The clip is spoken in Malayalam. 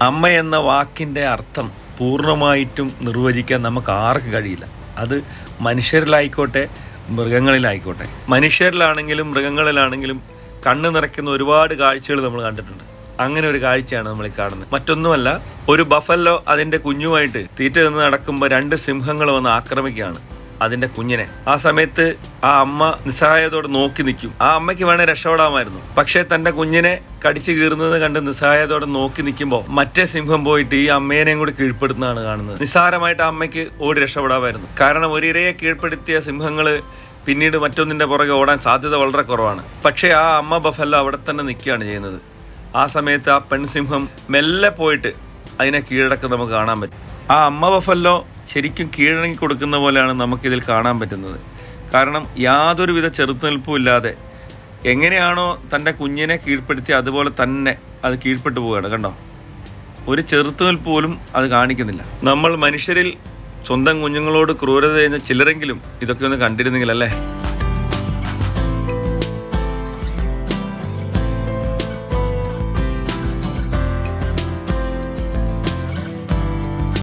അമ്മ എന്ന വാക്കിൻ്റെ അർത്ഥം പൂർണ്ണമായിട്ടും നിർവചിക്കാൻ നമുക്ക് ആർക്കും കഴിയില്ല. അത് മനുഷ്യരിലായിക്കോട്ടെ മൃഗങ്ങളിലായിക്കോട്ടെ. മനുഷ്യരിലാണെങ്കിലും മൃഗങ്ങളിലാണെങ്കിലും കണ്ണ് നിറയ്ക്കുന്ന ഒരുപാട് കാഴ്ചകൾ നമ്മൾ കണ്ടിട്ടുണ്ട്. അങ്ങനെ ഒരു കാഴ്ചയാണ് നമ്മൾ കാണുന്നത്. മറ്റൊന്നുമല്ല, ഒരു ബഫല്ലോ അതിൻ്റെ കുഞ്ഞുമായിട്ട് തീറ്റ നിന്ന് നടക്കുമ്പോൾ 2 സിംഹങ്ങൾ വന്ന് ആക്രമിക്കുകയാണ് അതിൻ്റെ കുഞ്ഞിനെ. ആ സമയത്ത് ആ അമ്മ നിസ്സഹായതയോടെ നോക്കി നിൽക്കും. ആ അമ്മയ്ക്ക് വേണേൽ രക്ഷപ്പെടാമായിരുന്നു. പക്ഷേ തൻ്റെ കുഞ്ഞിനെ കടിച്ചു കീറുന്നത് കണ്ട് നിസ്സഹായതയോടെ നോക്കി നിൽക്കുമ്പോൾ മറ്റേ സിംഹം പോയിട്ട് ഈ അമ്മേനെയും കൂടി കീഴ്പ്പെടുത്തുന്നതാണ് കാണുന്നത്. നിസ്സാരമായിട്ട് ആ അമ്മയ്ക്ക് ഓടി രക്ഷപ്പെടാമായിരുന്നു. കാരണം ഒരിരയെ കീഴ്പ്പെടുത്തിയ സിംഹങ്ങൾ പിന്നീട് മറ്റൊന്നിൻ്റെ പുറകെ ഓടാൻ സാധ്യത വളരെ കുറവാണ്. പക്ഷേ ആ അമ്മ ബഫല്ലോ അവിടെ തന്നെ നിൽക്കുകയാണ് ചെയ്യുന്നത്. ആ സമയത്ത് ആ പെൺസിംഹം മെല്ലെ പോയിട്ട് അതിനെ കീഴടക്കം നമുക്ക് കാണാൻ പറ്റും. ആ അമ്മ ബഫല്ലോ ശരിക്കും കീഴടങ്ങി കൊടുക്കുന്ന പോലെയാണ് നമുക്കിതിൽ കാണാൻ പറ്റുന്നത്. കാരണം യാതൊരുവിധ ചെറുത്തുനിൽപ്പും ഇല്ലാതെ എങ്ങനെയാണോ തൻ്റെ കുഞ്ഞിനെ കീഴ്പ്പെടുത്തി അതുപോലെ തന്നെ അത് കീഴ്പ്പെട്ടു പോവുകയാണ്. കണ്ടോ, ഒരു ചെറുത്തുനിൽപ്പ് പോലും അത് കാണിക്കുന്നില്ല. നമ്മൾ മനുഷ്യരിൽ സ്വന്തം കുഞ്ഞുങ്ങളോട് ക്രൂരത ചെയ്യുന്ന ചിലരെങ്കിലും ഇതൊക്കെ ഒന്ന് കണ്ടിരുന്നെങ്കിൽ അല്ലേ.